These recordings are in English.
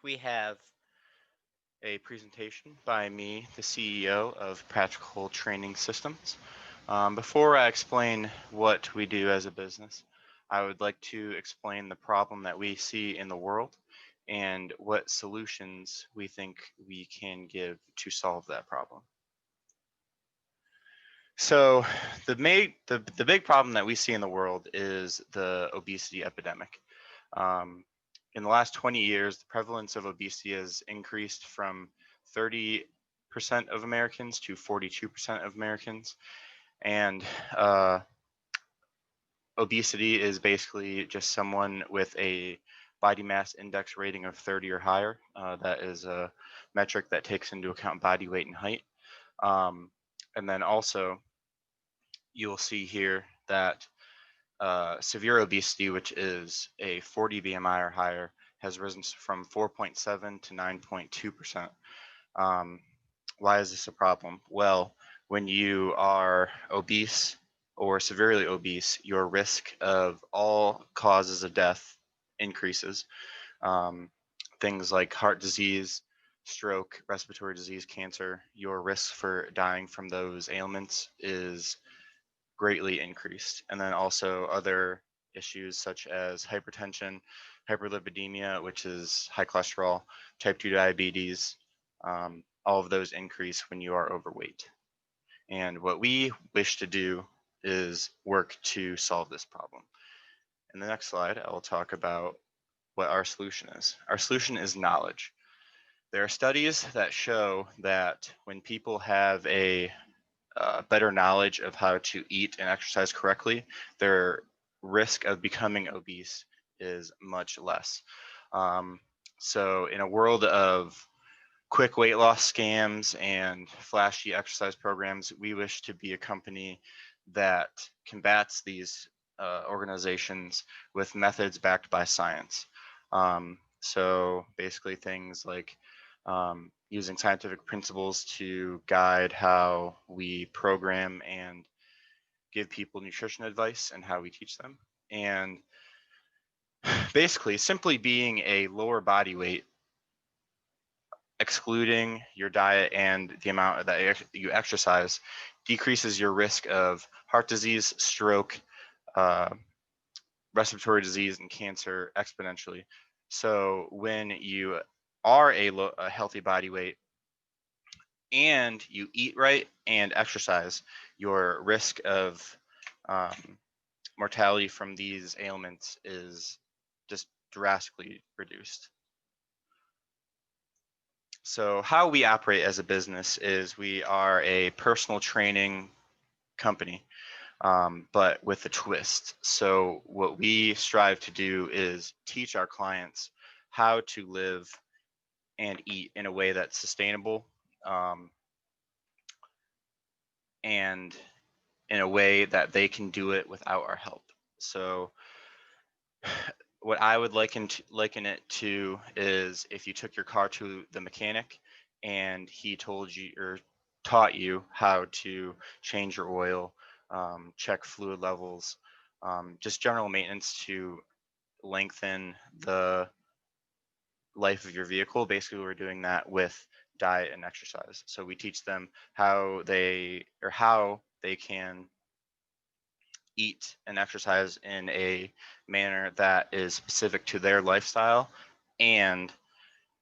we have a presentation by me, the CEO of Practical Training Systems. Before I explain what we do as a business, I would like to explain the problem that we see in the world and what solutions we think we can give to solve that problem. So the big problem that we see in the world is the obesity epidemic. Um, in the last 20 years, the prevalence of obesity has increased from 30% of Americans to 42% of Americans. And obesity is basically just someone with a body mass index rating of 30 or higher. That is a metric that takes into account body weight and height. And then also, you'll see here that severe obesity, which is a 40 BMI or higher, has risen from 4.7 to 9.2%. Why is this a problem? Well, when you are obese or severely obese, your risk of all causes of death increases. Things like heart disease, stroke, respiratory disease, cancer, your risk for dying from those ailments is greatly increased. And then also other issues such as hypertension, hyperlipidemia, which is high cholesterol, type 2 diabetes, all of those increase when you are overweight. And what we wish to do is work to solve this problem. In the next slide, I will talk about what our solution is. Our solution is knowledge. There are studies that show that when people have a better knowledge of how to eat and exercise correctly, their risk of becoming obese is much less. So in a world of quick weight loss scams and flashy exercise programs, we wish to be a company that combats these organizations with methods backed by science. So basically things like using scientific principles to guide how we program and give people nutrition advice and how we teach them. And basically, simply being a lower body weight, excluding your diet and the amount that you exercise, decreases your risk of heart disease, stroke, respiratory disease, and cancer exponentially. So when you are a healthy body weight, and you eat right and exercise, your risk of mortality from these ailments is just drastically reduced. So how we operate as a business is we are a personal training company, but with a twist. So what we strive to do is teach our clients how to live and eat in a way that's sustainable, and in a way that they can do it without our help. So what I would liken it to is if you took your car to the mechanic and he told you or taught you how to change your oil, check fluid levels, just general maintenance to lengthen the life of your vehicle. Basically, we're doing that with diet and exercise. So we teach them how they can eat and exercise in a manner that is specific to their lifestyle and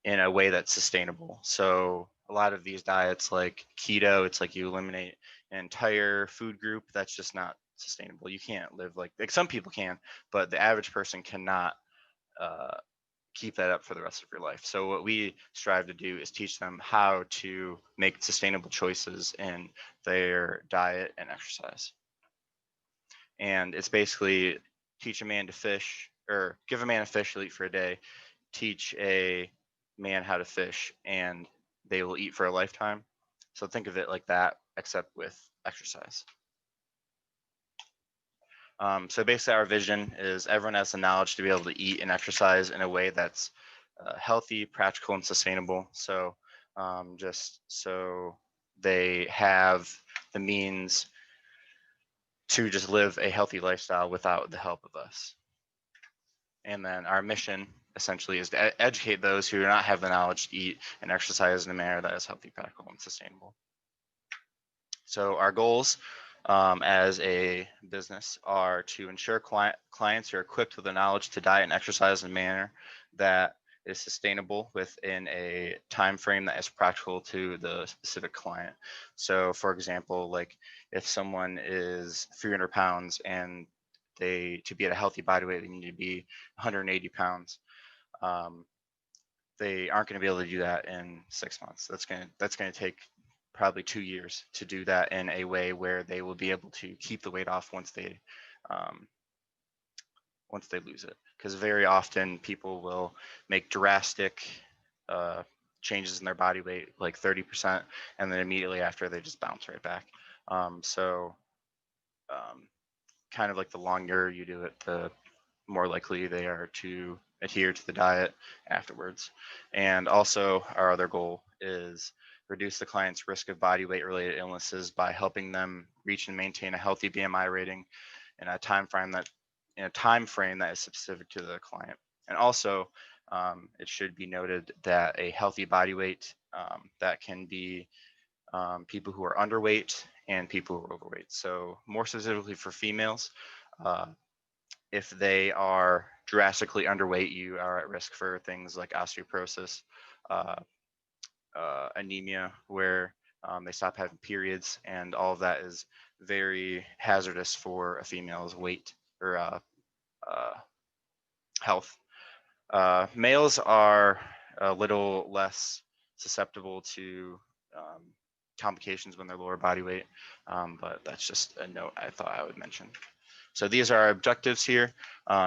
in a way that's sustainable. So a lot of these diets like keto, it's like you eliminate an entire food group. That's just not sustainable. You can't live like some people can, but the average person cannot keep that up for the rest of your life. So what we strive to do is teach them how to make sustainable choices in their diet and exercise. And it's basically teach a man to fish, or give a man a fish, he'll eat for a day. Teach a man how to fish, and they will eat for a lifetime. So think of it like that, except with exercise. So basically, our vision is everyone has the knowledge to be able to eat and exercise in a way that's healthy, practical, and sustainable. So just so they have the means to just live a healthy lifestyle without the help of us. And then our mission essentially is to educate those who do not have the knowledge to eat and exercise in a manner that is healthy, practical, and sustainable. So our goals as a business are to ensure clients are equipped with the knowledge to diet and exercise in a manner that is sustainable within a time frame that is practical to the specific client. So for example, like if someone is 300 pounds and to be at a healthy body weight, they need to be 180 pounds. They aren't going to be able to do that in 6 months. That's going to take probably 2 years to do that in a way where they will be able to keep the weight off once they lose it. Because very often people will make drastic changes in their body weight, like 30%, and then immediately after they just bounce right back. Kind of like the longer you do it, the more likely they are to adhere to the diet afterwards. And also our other goal is reduce the client's risk of body weight related illnesses by helping them reach and maintain a healthy BMI rating in a time frame that is specific to the client. And also it should be noted that a healthy body weight that can be people who are underweight and people who are overweight. So more specifically for females, if they are drastically underweight, you are at risk for things like osteoporosis, anemia, where they stop having periods, and all of that is very hazardous for a female's weight or health. Males are a little less susceptible to complications when they're lower body weight, but that's just a note I thought I would mention. So these are our objectives here.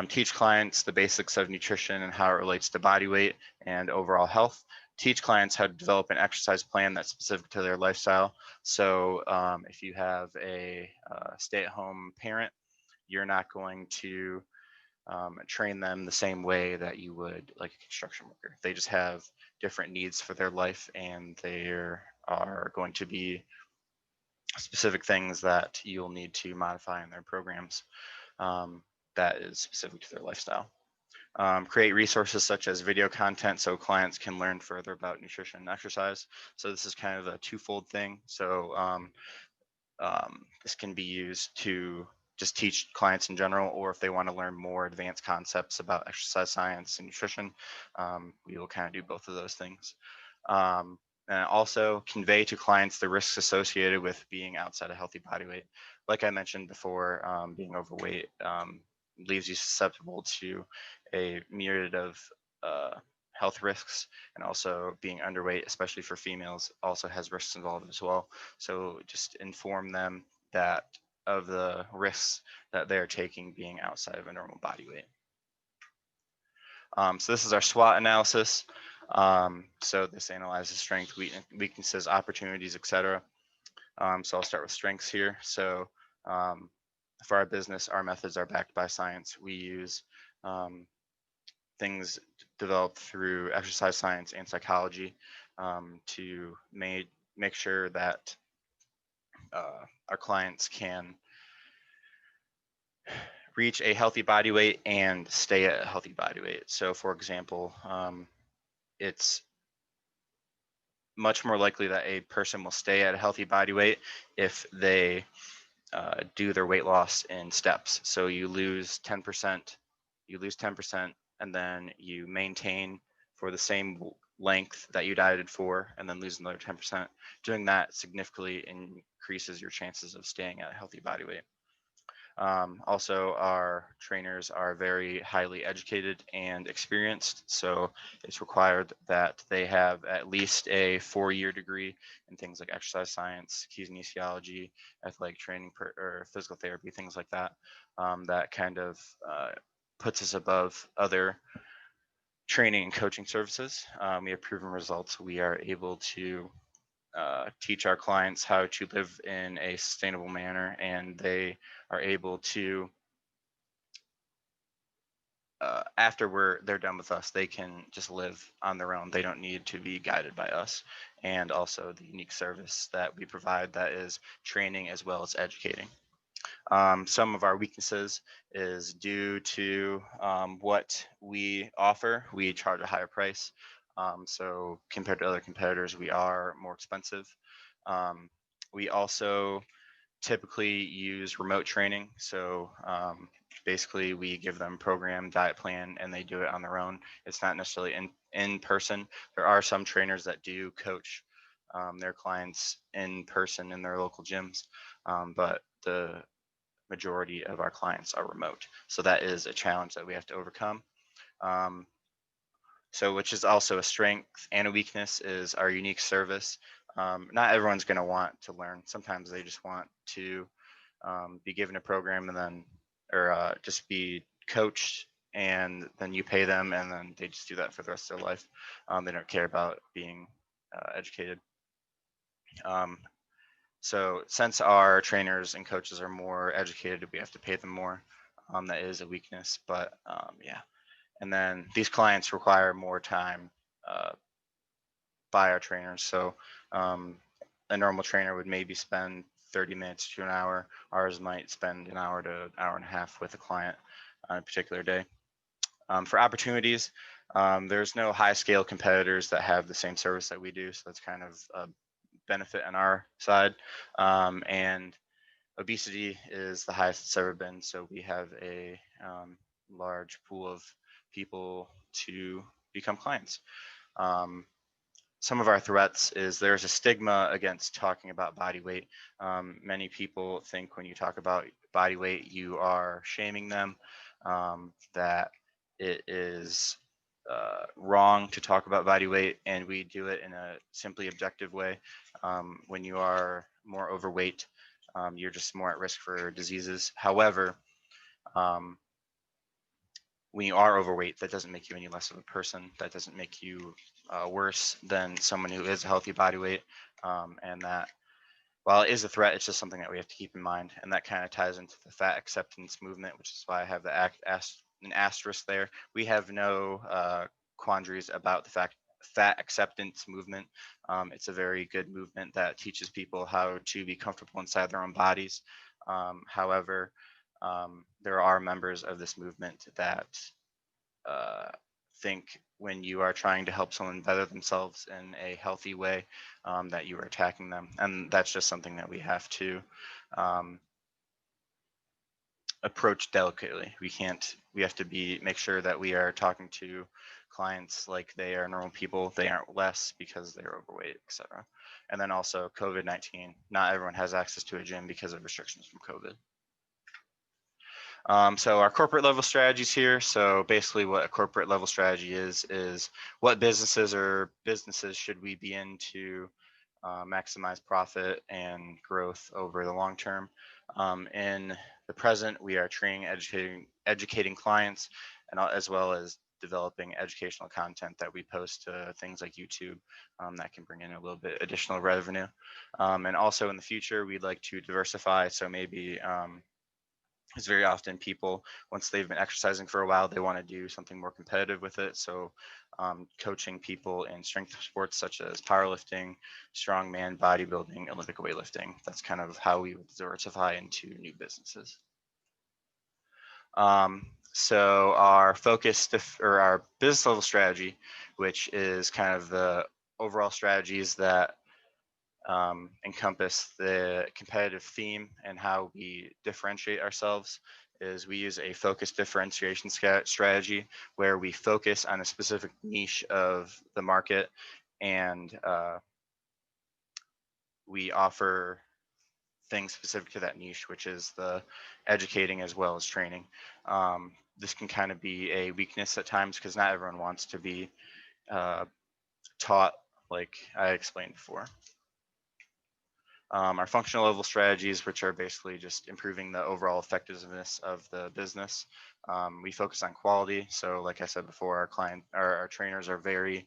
Teach clients the basics of nutrition and how it relates to body weight and overall health. Teach clients how to develop an exercise plan that's specific to their lifestyle. So if you have a stay-at-home parent, you're not going to train them the same way that you would like a construction worker. They just have different needs for their life, and there are going to be specific things that you'll need to modify in their programs that is specific to their lifestyle. Create resources such as video content so clients can learn further about nutrition and exercise. So this is kind of a twofold thing. So this can be used to just teach clients in general, or if they want to learn more advanced concepts about exercise science and nutrition, we will kind of do both of those things. And also convey to clients the risks associated with being outside a healthy body weight. Like I mentioned before, being overweight leaves you susceptible to a myriad of health risks, and also being underweight, especially for females, also has risks involved as well. So just inform them that of the risks that they're taking being outside of a normal body weight. So this is our SWOT analysis. So this analyzes strengths, weaknesses, opportunities, etc. So I'll start with strengths here. So for our business, our methods are backed by science. We use things developed through exercise science and psychology to make sure that our clients can reach a healthy body weight and stay at a healthy body weight. So for example, it's much more likely that a person will stay at a healthy body weight if they do their weight loss in steps. So you lose 10%, and then you maintain for the same length that you dieted for, and then lose another 10%. Doing that significantly increases your chances of staying at a healthy body weight. Also, our trainers are very highly educated and experienced, so it's required that they have at least a 4-year degree in things like exercise science, kinesiology, athletic training, or physical therapy, things like that. That kind of puts us above other training and coaching services. We have proven results. We are able to teach our clients how to live in a sustainable manner, and they are able to after they're done with us, they can just live on their own. They don't need to be guided by us. And also the unique service that we provide that is training as well as educating. Some of our weaknesses is due to what we offer. We charge a higher price. So compared to other competitors, we are more expensive. Um, we also typically use remote training. So basically, we give them program, diet plan, and they do it on their own. It's not necessarily in person. There are some trainers that do coach their clients in person in their local gyms, but the majority of our clients are remote. So that is a challenge that we have to overcome. Um, so which is also a strength and a weakness is our unique service. Not everyone's going to want to learn. Sometimes they just want to be given a program and then, or just be coached, and then you pay them and then they just do that for the rest of their life. They don't care about being educated. Um, so since our trainers and coaches are more educated, we have to pay them more. That is a weakness, but yeah. And then these clients require more time uh, by our trainers. So a normal trainer would maybe spend 30 minutes to an hour. Ours might spend an hour to an hour and a half with a client on a particular day. For opportunities, there's no high scale competitors that have the same service that we do. So that's kind of a benefit on our side. And obesity is the highest it's ever been. So we have a large pool of people to become clients. Um, some of our threats is there's a stigma against talking about body weight. Many people think when you talk about body weight, you are shaming them, that it is wrong to talk about body weight, and we do it in a simply objective way. When you are more overweight, you're just more at risk for diseases. However, um, when you are overweight, that doesn't make you any less of a person. That doesn't make you worse than someone who is a healthy body weight. And that, while it is a threat, it's just something that we have to keep in mind. And that kind of ties into the fat acceptance movement, which is why I have an asterisk there. We have no quandaries about the fat acceptance movement. It's a very good movement that teaches people how to be comfortable inside their own bodies. However, there are members of this movement that uh, think when you are trying to help someone better themselves in a healthy way, that you are attacking them. And that's just something that we have to um, approach delicately. We have to make sure that we are talking to clients like they are normal people. They aren't less because they're overweight, etc. And then also COVID-19. Not everyone has access to a gym because of restrictions from COVID. So our corporate level strategies here. So basically what a corporate level strategy is what businesses should we be in to maximize profit and growth over the long term. In the present, we are training, educating clients, and as well as developing educational content that we post to things like YouTube that can bring in a little bit additional revenue. And also in the future, we'd like to diversify. So maybe is very often people, once they've been exercising for a while, they want to do something more competitive with it. So coaching people in strength sports such as powerlifting, strongman, bodybuilding, Olympic weightlifting. That's kind of how we would diversify into new businesses. So our focus or our business level strategy, which is kind of the overall strategies that encompass the competitive theme and how we differentiate ourselves, is we use a focused differentiation strategy where we focus on a specific niche of the market, and we offer things specific to that niche, which is the educating as well as training. This can kind of be a weakness at times because not everyone wants to be taught like I explained before. Our functional level strategies, which are basically just improving the overall effectiveness of the business. We focus on quality. So like I said before, our trainers are very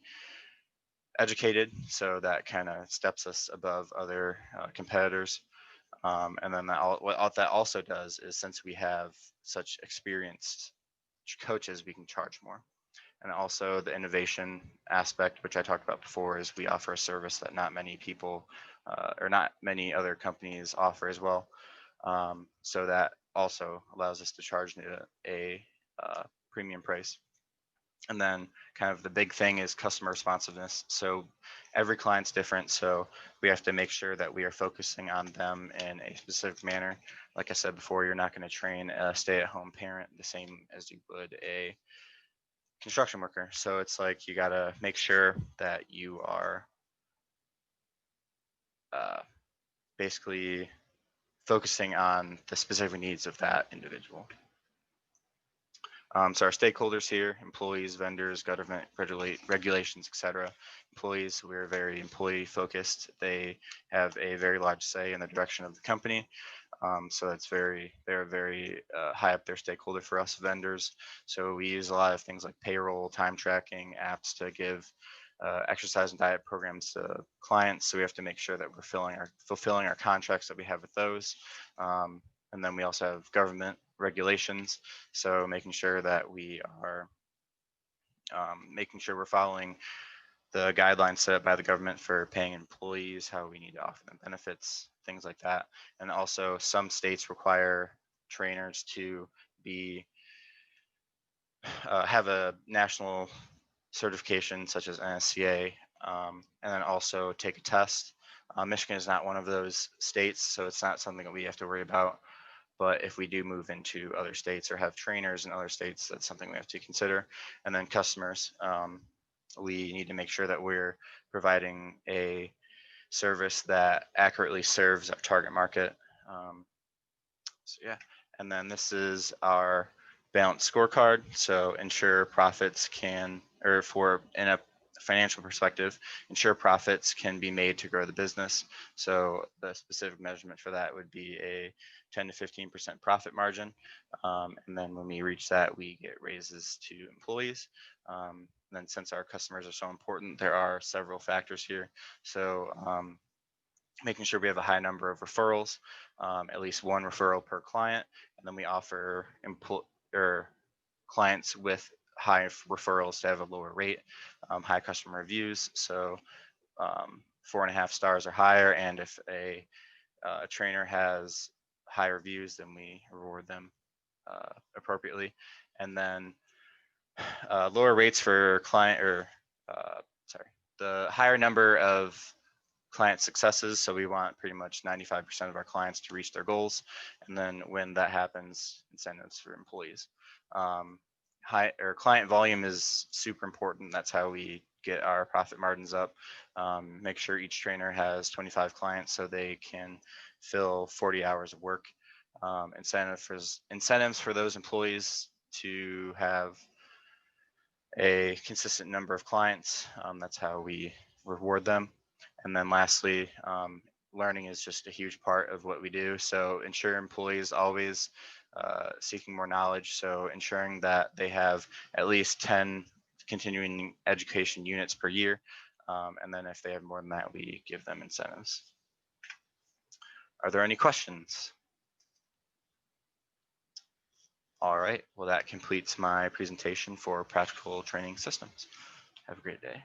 educated. So that kind of steps us above other competitors. And then what that also does is, since we have such experienced coaches, we can charge more. And also the innovation aspect, which I talked about before, is we offer a service that not many people or not many other companies offer as well. So that also allows us to charge a premium price. And then kind of the big thing is customer responsiveness. So every client's different. So we have to make sure that we are focusing on them in a specific manner. Like I said before, you're not going to train a stay-at-home parent the same as you would a construction worker. So it's like you got to make sure that you are basically focusing on the specific needs of that individual. So our stakeholders here, employees, vendors, government regulations, etc. Employees, we're very employee focused. They have a very large say in the direction of the company. So they're very high up their stakeholder for us vendors. So we use a lot of things like payroll, time tracking, apps to give exercise and diet programs to clients. So we have to make sure that we're fulfilling our contracts that we have with those. And then we also have government regulations. So making sure that we are making sure we're following the guidelines set up by the government for paying employees, how we need to offer them benefits, things like that. And also some states require trainers to be have a national certification such as NSCA, and then also take a test. Michigan is not one of those states, so it's not something that we have to worry about. But if we do move into other states or have trainers in other states, that's something we have to consider. And then customers, we need to make sure that we're providing a service that accurately serves our target market. So yeah, and then this is our balanced scorecard. So ensure profits can, or for in a financial perspective, ensure profits can be made to grow the business. So the specific measurement for that would be a 10 to 15% profit margin. And then when we reach that, we get raises to employees. And then since our customers are so important, there are several factors here. So making sure we have a high number of referrals, at least one referral per client, and then we offer clients with high referrals to have a lower rate, high customer reviews. So 4.5 stars or higher, and if a trainer has high reviews, then we reward them appropriately. And then lower rates for the higher number of client successes. So we want pretty much 95% of our clients to reach their goals. And then when that happens, incentives for employees. Client volume is super important. That's how we get our profit margins up. Make sure each trainer has 25 clients so they can fill 40 hours of work. Incentives for those employees to have a consistent number of clients. That's how we reward them. And then lastly, learning is just a huge part of what we do. So ensure employees always seeking more knowledge. So ensuring that they have at least 10 continuing education units per year. And then if they have more than that, we give them incentives. Are there any questions? All right, well, that completes my presentation for practical training systems. Have a great day.